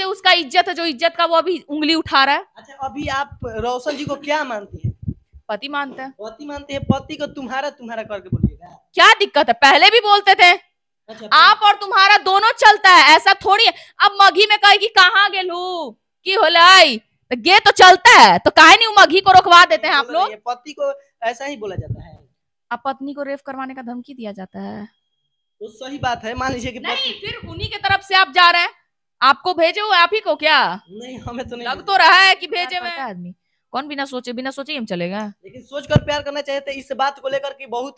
किससे उसका इज्जत है, जो इज्जत का वो अभी उंगली उठा रहा है? अच्छा, अभी आप रोशन जी को क्या मानती है? पति मानते हैं। पति मानते हैं? पति को तुम्हारा तुम्हारा करके बोलिएगा। क्या दिक्कत है? पहले भी बोलते थे। अच्छा, आप और तुम्हारा दोनों चलता है, ऐसा थोड़ी है। अब मघी में कहेगी कहाँ गेलू की होलाई, तो गे तो चलता है, तो काहे नहीं मघी को रोकवा देते हैं आप बोल रही लोग? है, पति को ऐसा ही बोला जाता है? अब पत्नी को रेप करवाने का धमकी दिया जाता है। तो सही बात है, मान लीजिए कि नहीं, फिर उन्हीं के तरफ से आप जा रहे हैं। आपको भेजे हुए आप ही को क्या? नहीं, हमें तो नहीं लग भेजा। तो रहा है कि भेजे हुए आदमी। कौन बिना सोचे हम चलेगा? लेकिन सोचकर प्यार करना चाहिए था। इस बात को लेकर कि बहुत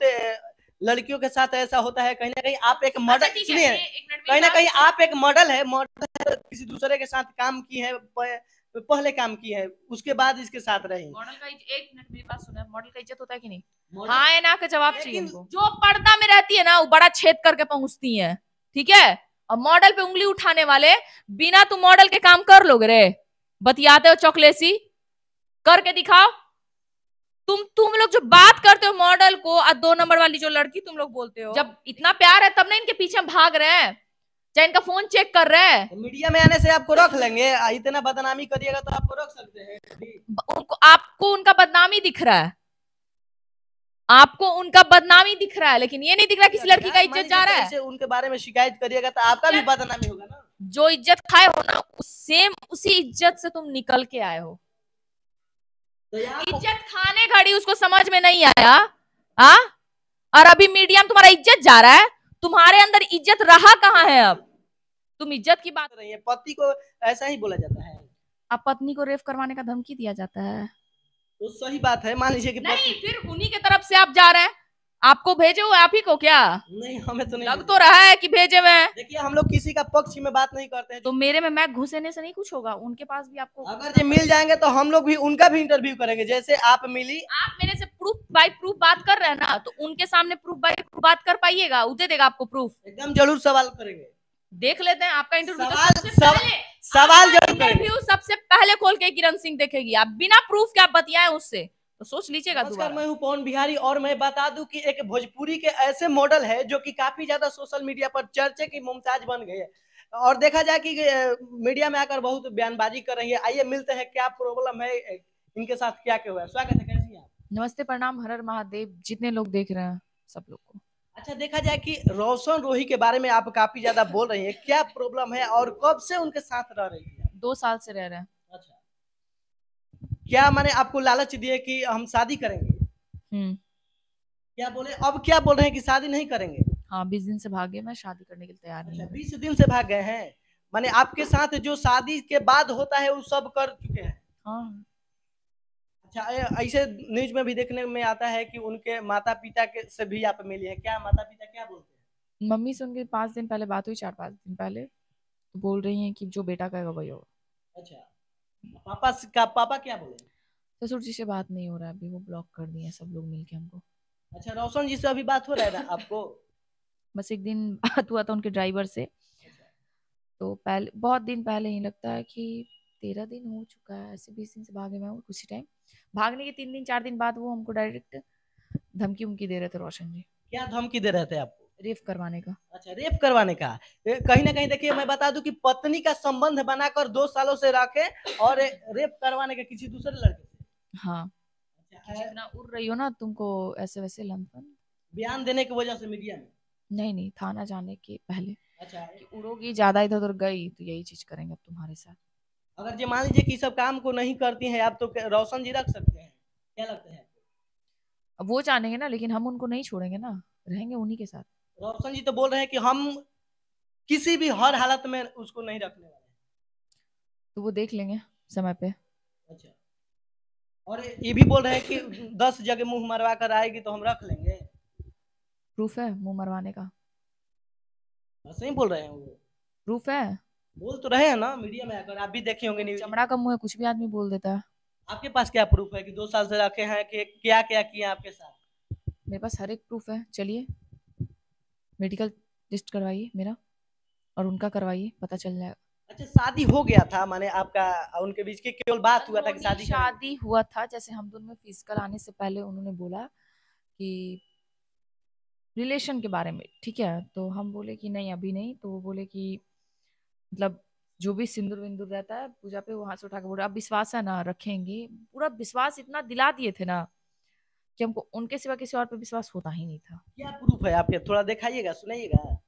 लड़कियों के साथ ऐसा होता है। कहीं ना कहीं आप एक मॉडल, सुनिए, कहीं ना कहीं आप एक मॉडल है, मॉडल किसी दूसरे के साथ काम की है, पहले काम की है, उसके बाद इसके साथ रही। मॉडल का एक मिनट मेरी बात सुना, मॉडल का इज्जत होता है कि नहीं? हाँ या ना का जवाब चाहिए उनको। जो पर्दा में रहती है ना, वो बड़ा छेद करके पहुंचती है, ठीक है? और मॉडल पे उंगली उठाने वाले, बिना तुम मॉडल के काम कर लोगे रे? बतियाते हो चॉकलेसी, करके दिखाओ। तुम लोग जो बात करते हो मॉडल को, और 2 नंबर वाली जो लड़की तुम लोग बोलते हो, जब इतना प्यार है तब ना इनके पीछे भाग रहे हैं, चाहे इनका फोन चेक कर रहे हैं। तो मीडिया में आने से आपको रख लेंगे? इतना बदनामी करिएगा तो आपको रख सकते हैं। आपको उनका बदनामी दिख रहा है, आपको उनका बदनामी दिख रहा है, लेकिन ये नहीं दिख रहा किसी लड़की का इज्जत जा रहा है। उनके बारे में शिकायत करिएगा तो आपका भी बदनामी होगा ना। जो इज्जत खाए हो ना, सेम उसी इज्जत से तुम निकल के आए हो। तो इज्जत खाने घड़ी उसको समझ में नहीं आया, आ? और अभी मीडिया में तुम्हारा इज्जत जा रहा है। तुम्हारे अंदर इज्जत रहा कहाँ है? अब तुम इज्जत की बात कर रही है, पति को ऐसा ही बोला जाता है? अब पत्नी को रेप करवाने का धमकी दिया जाता है। तो सही बात है, मान लीजिए कि नहीं, फिर उन्हीं के तरफ से आप जा रहे हैं। आपको भेजे हुए आप ही को क्या? नहीं, हमें तो नहीं लग तो रहा है कि भेजे हुए हैं। देखिए, हम लोग किसी का पक्ष में बात नहीं करते हैं। तो मेरे में मैं घुसेने से नहीं कुछ होगा, उनके पास भी आपको अगर ये मिल जाएंगे तो हम लोग भी उनका भी इंटरव्यू करेंगे, जैसे आप मिली। आप मेरे से प्रूफ बाय प्रूफ बात कर रहे हैं ना, तो उनके सामने प्रूफ बाय प्रूफ बात कर पाइएगा, वो दे देगा आपको प्रूफ। एकदम जरूर सवाल करेंगे। देख लेते हैं आपका इंटरव्यू। सवाल जरूर करेंगे। इंटरव्यू सबसे पहले खोल के किरण सिंह देखेगी। आप बिना प्रूफ के आप बतियाए उससे, तो सोच लीजिएगा। नमस्कार, मैं हूं पवन बिहारी और मैं बता दूं कि एक भोजपुरी के ऐसे मॉडल है जो कि काफी ज्यादा सोशल मीडिया पर चर्चे की मुमताज बन गए हैं, और देखा जाए कि मीडिया में आकर बहुत बयानबाजी कर रही है। आइए मिलते हैं, क्या प्रॉब्लम है इनके साथ, क्या क्या हुआ है। स्वागत है, कैसी हैं आप? नमस्ते, प्रणाम, हर हर महादेव, जितने लोग देख रहे हैं सब लोग को। अच्छा, देखा जाए कि रोशन रोही के बारे में आप काफी ज्यादा बोल रही है, क्या प्रॉब्लम है और कब से उनके साथ रह रही है? 2 साल से रह रहे हैं। अच्छा, क्या माने आपको लालच दिए कि हम शादी करेंगे? क्या बोले? अब क्या बोल रहे हैं कि शादी नहीं करेंगे? हाँ, 20 दिन से भागे, मैं शादी करने के लिए तैयार नहीं हूँ। 20 दिन से भाग गए हैं? माने आपके साथ जो शादी के बाद होता है वो सब कर चुके हैं? हाँ। अच्छा, ऐसे न्यूज में भी देखने में आता है कि उनके माता पिता के से भी आप मिली है, क्या माता पिता क्या बोलते हैं? मम्मी से उनके 5 दिन पहले बात हुई, 4-5 दिन पहले, तो बोल रही हैं कि जो बेटा कहेगा वही होगा। अच्छा, पापा क्या बोले? ससुर जी से बात नहीं हो रहा है अभी, वो ब्लॉक कर दिए सब लोग मिलके हमको। अच्छा, रोशन जी से अभी बात हो रहा है ना आपको? बस एक दिन बात हुआ था उनके ड्राइवर से, तो पहले बहुत दिन पहले ही, लगता है कि 13 दिन हो चुका है ऐसे, 20 दिन से भागे मैं उसी टाइम। भागने के 3-4 दिन बाद वो हमको डायरेक्ट धमकी उमकी दे रहे थे रोशन जी। क्या धमकी दे रहे थे आपको? रेप करवाने का। अच्छा, रेप करवाने का। कहीं ना कहीं देखिए, मैं बता दूं कि पत्नी का संबंध बनाकर 2 सालों से रखे और रेप करवाने का किसी दूसरे लड़के से। हाँ, अच्छा, जितना उड़ रही हो ना तुमको ऐसे वैसे लंपन। बयान देने की वजह से मीडिया में? नहीं नहीं, थाना जाने के पहले अच्छा, कि उड़ोगी ज्यादा इधर उधर गई तो यही चीज करेंगे अब तुम्हारे साथ। अगर जो मान लीजिए कि सब काम को नहीं करती हैं आप, तो रोशन जी रख सकते हैं, क्या लगता है आपको? अब वो जानेंगे ना, लेकिन हम उनको नहीं छोड़ेंगे ना, रहेंगे उन्हीं के साथ। रोशन जी तो बोल रहे हैं कि हम किसी भी हर हालत में उसको नहीं रखने वाले। तो वो देख लेंगे समय पे। अच्छा, और ये भी बोल रहे हैं कि 10 जगह मुंह मरवा कर आएगी तो हम रख लेंगे। प्रूफ है मुंह मरवाने का? सही बोल रहे हैं वो? प्रूफ है। बोल तो रहे हैं ना मीडिया में आकर, आप भी देखे होंगे न्यूज। चमड़ा का मुंह है, कुछ भी आदमी बोल देता है। आपके पास क्या प्रूफ है कि 2 साल से रखे हैं, कि क्या क्या किया आपके साथ? मेरे पास हर एक प्रूफ है, चलिए मेडिकल टेस्ट करवाइए मेरा, और उनका करवाइए, पता चल जाएगा। अच्छा, शादी हो गया था माने आपका उनके बीच की, केवल बात हुआ था कि शादी करेंगे? शादी हुआ था, जैसे हम दोनों में फिजिकल आने से पहले उन्होंने बोला कि रिलेशन के बारे में, ठीक है, तो हम बोले कि नहीं अभी नहीं, तो वो बोले कि मतलब जो भी सिंदूर विंदूर रहता है पूजा पे वहां से उठा के बोल रहा, अब विश्वास है ना, रखेंगे। पूरा विश्वास इतना दिला दिए थे ना कि हमको उनके सिवा किसी और पे विश्वास होता ही नहीं था। क्या प्रूफ है आपके, थोड़ा दिखाइएगा, सुनाइएगा।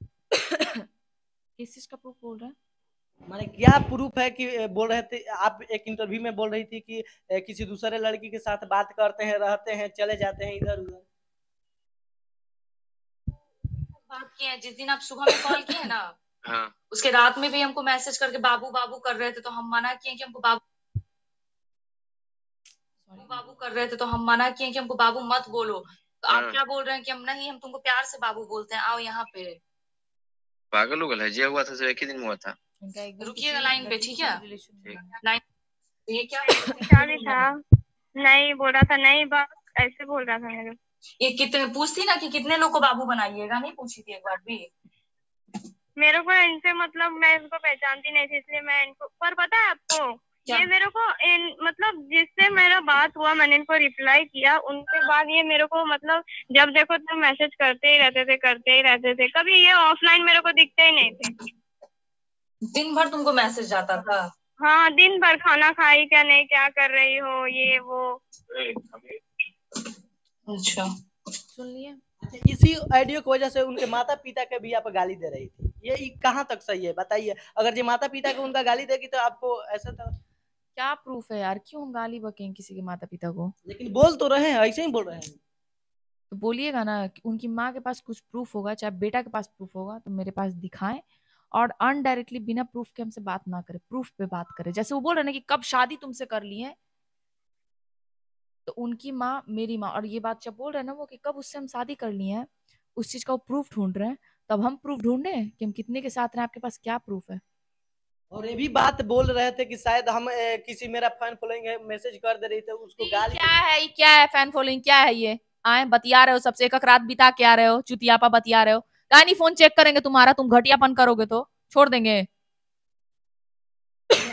किस चीज का प्रूफ बोल रहे हैं? माने क्या प्रूफ है कि बोल रहे थे आप, एक इंटरव्यू में बोल रही थी कि किसी दूसरे लड़की के साथ बात करते हैं, रहते हैं, चले जाते हैं इधर उधर। बात किए हैं, जिस दिन आप सुबह में कॉल किए ना, हाँ, उसके रात में भी हमको मैसेज करके बाबू बाबू कर रहे थे, तो हम मना किए कि हमको बाबू बाबू कर रहे थे, तो हम मना किए कि हमको बाबू मत बोलो। तो आप क्या बोल रहे हैं कि हम नहीं, हम तुमको प्यार से बाबू बोलते हैं, आओ यहाँ पे। पागल उगल है, जो हुआ था सिर्फ एक ही दिन में हुआ था। रुकिएगा लाइन पे, ठीक है? लाइन ये क्या चाली था, नहीं बोल रहा था, नहीं बात ऐसे बोल रहा था मेरे। ये कितने पूछती ना कि कितने लोग को बाबू बनाइएगा, नहीं पूछी थी एक बार भी? मेरे को इनसे मतलब, मैं इनको पहचानती नहीं थी इसलिए मैं इनको, पर पता है आपको ये मेरे को मतलब जिससे मेरा बात हुआ मैंने इनको रिप्लाई किया, उनके बाद ये मेरे को मतलब जब देखो तो मैसेज करते ही रहते थे, कभी ये ऑफलाइन मेरे को दिखते ही नहीं थे। दिन भर तुमको मैसेज जाता था? हाँ, दिन भर, खाना खाई क्या नहीं, क्या कर रही हो, ये वो। अच्छा, सुन लिए। अच्छा, इसी ऑडियो की वजह से उनके माता पिता के भी आप गाली दे रही थी, ये कहाँ तक सही है बताइए? अगर जो माता पिता को उनका गाली देगी तो आपको ऐसा था? क्या प्रूफ है यार, क्यों हम गाली बकें किसी के माता पिता को? लेकिन बोल तो रहे हैं, ऐसे ही बोल रहे हैं। तो बोलिएगा ना कि उनकी माँ के पास कुछ प्रूफ होगा, चाहे बेटा के पास प्रूफ होगा तो मेरे पास दिखाएं, और अनडायरेक्टली बिना प्रूफ के हमसे बात ना करे, प्रूफ पे बात करे। जैसे वो बोल रहे ना कि कब शादी तुमसे कर ली है, तो उनकी माँ मेरी माँ, और ये बात जब बोल रहे हैं ना वो कि कब उससे हम शादी कर ली है, उस चीज का वो प्रूफ ढूंढ रहे हैं। तब हम प्रूफ ढूंढे कि हम कितने के साथ रहे, आपके पास क्या प्रूफ है? और ये भी बात बोल रहे थे कि शायद हम किसी मेरा फैन फॉलोइंग है मैसेज कर दे रही थे उसको गाली। क्या है ये, क्या है फैन फॉलोइंग, क्या है ये? आए बतिया रहे हो सबसे, एक रात बिता के आ रहे हो, चुतियापा बतिया रहे हो। कहा नहीं फोन चेक करेंगे तुम्हारा, तुम घटियापन करोगे तो छोड़ देंगे।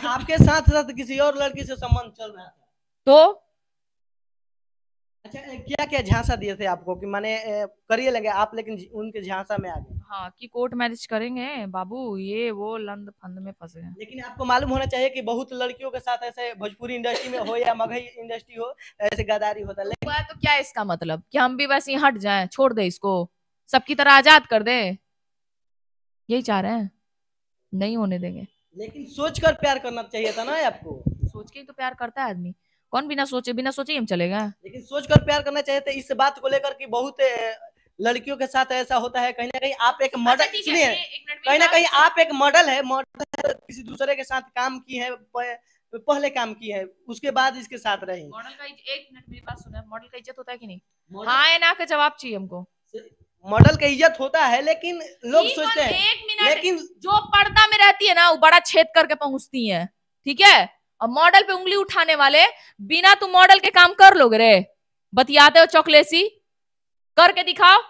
आपके साथ साथ किसी और लड़की से संबंध चल रहा था तो अच्छा, क्या क्या झांसा दिए थे आपको कि माने करिए लगे आप, लेकिन उनके झांसा में आ गए? हाँ, कि कोर्ट मैरिज करेंगे बाबू, ये वो लंद फंद में फंस गए। लेकिन आपको मालूम होना चाहिए कि बहुत लड़कियों के साथ ऐसे भोजपुरी इंडस्ट्री में हो या मगही इंडस्ट्री हो, ऐसे गद्दारी होता है। हुआ तो क्या इसका मतलब कि हम भी बस यहाँ हट जाएं, छोड़ दे इसको, सबकी तरह आजाद कर दे, यही चाह रहे हैं? नहीं होने देंगे। लेकिन सोच कर प्यार करना चाहिए था ना आपको। सोच के ही तो प्यार करता है आदमी, कौन बिना सोचे हम चलेगा? लेकिन सोच कर प्यार करना चाहिए था। इस बात को लेकर कि बहुत लड़कियों के साथ ऐसा होता है, कहीं ना कहीं आप एक मॉडल, सुनिए, कहीं ना कहीं आप एक मॉडल है, किसी दूसरे के साथ काम की है, पहले काम की है, उसके बाद इसके साथ रही। मॉडल का एक मिनट मेरी बात सुना, मॉडल का इज्जत होता है कि नहीं? हाँ या ना का जवाब चाहिए हमको। मॉडल का इज्जत होता है, लेकिन लोग सोचते हैं, एक मिनट, लेकिन जो पर्दा में रहती है ना वो बड़ा छेद करके पहुंचती है, ठीक है? और मॉडल पे उंगली उठाने वाले, बिना तुम मॉडल के काम कर लोगे रे? बतियाते हो चॉकलेसी, करके दिखाओ।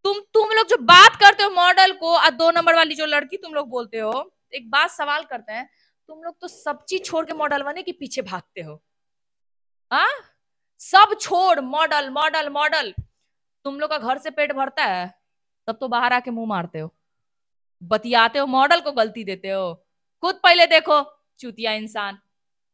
तुम लोग जो बात करते हो मॉडल को, और 2 नंबर वाली जो लड़की तुम लोग बोलते हो, एक बात सवाल करते हैं, तुम लोग तो सब चीज छोड़ के मॉडल बने के पीछे भागते हो। हाँ, सब छोड़, मॉडल मॉडल मॉडल। तुम लोग का घर से पेट भरता है तब तो बाहर आके मुंह मारते हो, बतियाते हो, मॉडल को गलती देते हो। खुद पहले देखो, चूतिया इंसान।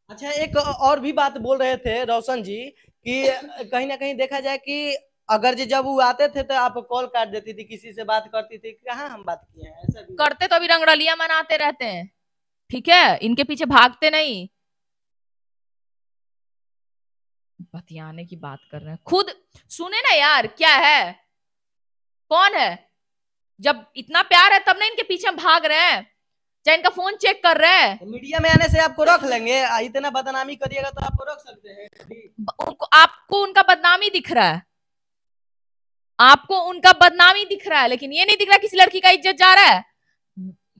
अच्छा, एक और भी बात बोल रहे थे रोशन जी कि कहीं ना कहीं देखा जाए कि अगर जब वो आते थे तो आप कॉल काट देती थी, किसी से बात करती थी। कहाँ हम बात किए हैं? ऐसा भी करते तो अभी रंगरलिया मनाते रहते हैं, ठीक है? इनके पीछे भागते नहीं। बतियाने की बात कर रहे हैं, खुद सुने ना यार, क्या है, कौन है? जब इतना प्यार है तब ना इनके पीछे हम भाग रहे हैं, चाहे इनका फोन चेक कर रहे हैं। तो मीडिया में आने से आपको रख लेंगे, इतना बदनामी करिएगा तो आपको रख सकते हैं। आपको उनका बदनामी दिख रहा है, आपको उनका बदनामी दिख रहा है, लेकिन ये नहीं दिख रहा किसी लड़की का इज्जत जा रहा है।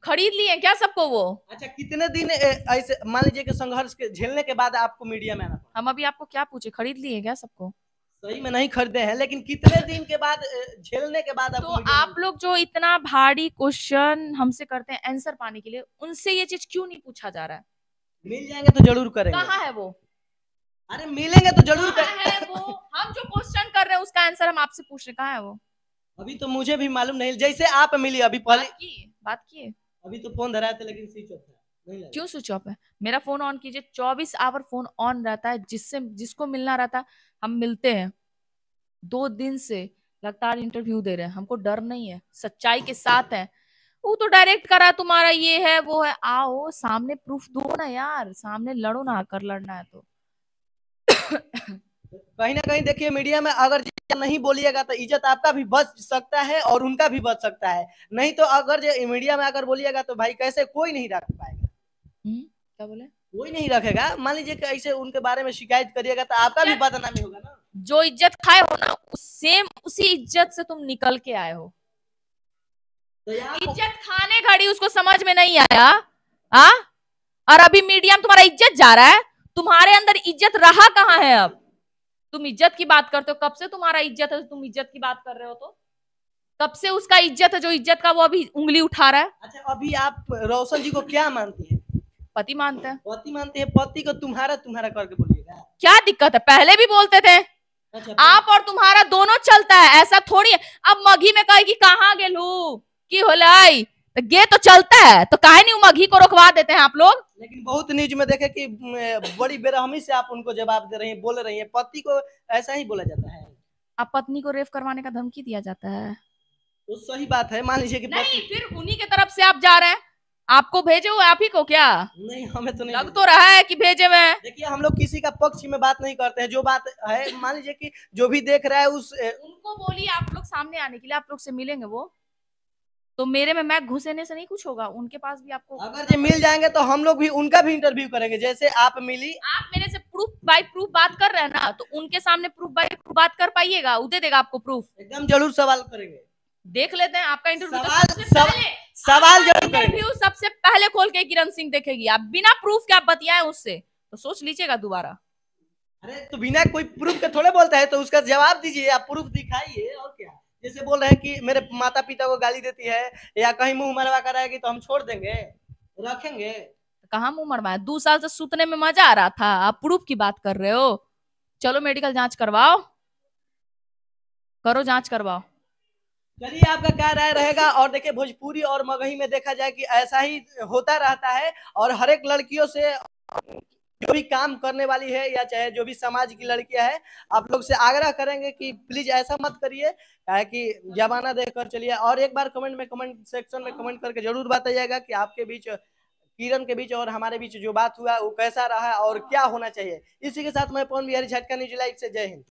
खरीद लिए क्या सबको वो? अच्छा, कितने दिन ऐसे मान लीजिए कि संघर्ष के झेलने के बाद आपको मीडिया में आना पड़ा? हम अभी आपको क्या पूछे, खरीद लिए क्या सबको? सही में नहीं खरीदे हैं, लेकिन कितने दिन के बाद झेलने के बाद तो आप लोग जो इतना भारी क्वेश्चन हमसे करते हैं आंसर पाने के लिए, उनसे ये चीज क्यों नहीं पूछा जा रहा है? मिल जाएंगे तो जरूर करेंगे। कहाँ है वो? अरे मिलेंगे तो जरूर करेंगे। है वो? हम जो क्वेश्चन कर रहे हैं उसका आंसर हम आपसे पूछ रहे, कहाँ है वो? अभी तो मुझे भी मालूम नहीं, जैसे आप मिली अभी पहले बात की है। अभी तो फोन धराए थे लेकिन स्विच ऑफ था। क्यों स्विच ऑफ है? मेरा फोन ऑन कीजिए, 24 आवर फोन ऑन रहता है, जिसको मिलना रहता है हम मिलते हैं। 2 दिन से लगातार इंटरव्यू दे रहे हैं, हमको डर नहीं है, सच्चाई के साथ है। वो तो डायरेक्ट करा तुम्हारा ये है वो है, आओ सामने प्रूफ दो ना यार, सामने लड़ो ना, अगर लड़ना है तो। कहीं ना कहीं देखिए मीडिया में अगर नहीं बोलिएगा तो इज्जत आपका भी बच सकता है और उनका भी बच सकता है, नहीं तो अगर मीडिया में अगर बोलिएगा तो भाई कैसे कोई नहीं रख पाएगा। क्या बोले? कोई नहीं रखेगा। मान लीजिए कि ऐसे उनके बारे में शिकायत करिएगा तो आपका भी बदनामी होगा ना। जो इज्जत खाए हो ना, सेम उसी इज्जत से तुम निकल के आए हो। तो इज्जत खाने घड़ी उसको समझ में नहीं आया आ? और अभी मीडिया में तुम्हारा इज्जत जा रहा है, तुम्हारे अंदर इज्जत रहा कहाँ है? अब तुम इज्जत की बात करते हो, कब से तुम्हारा इज्जत है, तुम इज्जत की बात कर रहे हो? तो कब से उसका इज्जत है, जो इज्जत का वो अभी उंगली उठा रहा है? अच्छा, अभी आप रोशन जी को क्या मानती है? पति मानते हैं। पति मानते हैं। पति को तुम्हारा तुम्हारा करके बोलिएगा, क्या दिक्कत है? पहले भी बोलते थे। अच्छा, आप और तुम्हारा दोनों चलता है, ऐसा थोड़ी है। अब मघी में कहेगी कहाँ गेलू की होलाई, तो गे तो चलता है, तो काहे नहीं मघी को रोकवा देते हैं आप लोग? लेकिन बहुत न्यूज में देखे कि बड़ी बेरहमी से आप उनको जवाब दे रही हैं, बोल रही हैं, पति को ऐसा ही बोला जाता है। अब पत्नी को रेप करवाने का धमकी दिया जाता है। तो सही बात है। मान लीजिए कि नहीं, फिर उन्हीं के तरफ से आप जा रहे हैं। आपको भेजे हुए आप ही को क्या? नहीं, हमें तो नहीं लग तो रहा है कि भेजे हुए हैं। देखिए, हम लोग किसी का पक्ष में बात नहीं करते हैं, जो बात है मान लीजिए कि जो भी देख रहा है उनको बोलिए आप लोग सामने आने के लिए, आप लोग से मिलेंगे वो तो मेरे में मैं घुसेने से नहीं कुछ होगा, उनके पास भी आपको अगर जो मिल जाएंगे तो हम लोग भी उनका भी इंटरव्यू करेंगे। जैसे आप मिली, आप मेरे से प्रूफ बाय प्रूफ बात कर रहे हैं ना, तो उनके सामने प्रूफ बाय प्रूफ बात कर पाइएगा, वो दे देगा आपको प्रूफ। एकदम जरूर सवाल करेंगे। देख लेते हैं आपका इंटरव्यू। सवाल जरूर करेंगे। इंटरव्यू सबसे पहले खोल के किरण सिंह देखेगी। आप बिना प्रूफ के आप बतियाए उससे, तो सोच लीजिएगा दोबारा। अरे तो बिना कोई प्रूफ के थोड़े बोलता है, तो उसका जवाब दीजिए, आप प्रूफ दिखाइए। और क्या, जैसे बोल रहे हैं कि मेरे माता पिता को गाली देती है या कहीं मुंह मरवा कर आएगी तो हम छोड़ देंगे, रखेंगे? कहाँ मुंह मरवाए? 2 साल से सुतने में मजा आ रहा था, आप प्रूफ की बात कर रहे हो? चलो मेडिकल जांच करवाओ, करो जांच करवाओ। चलिए, आपका क्या राय रहेगा? और देखिए, भोजपुरी और मगही में देखा जाए कि ऐसा ही होता रहता है, और हर एक लड़कियों से जो भी काम करने वाली है या चाहे जो भी समाज की लड़कियां है, आप लोग से आग्रह करेंगे कि प्लीज ऐसा मत करिए, कि जमाना देखकर चलिए। और एक बार कमेंट सेक्शन में कमेंट करके जरूर बताइएगा कि आपके बीच, किरण के बीच और हमारे बीच जो बात हुआ वो कैसा रहा और क्या होना चाहिए। इसी के साथ मैं पवन बिहारी झटका न्यूज लाइव से जय हिंद।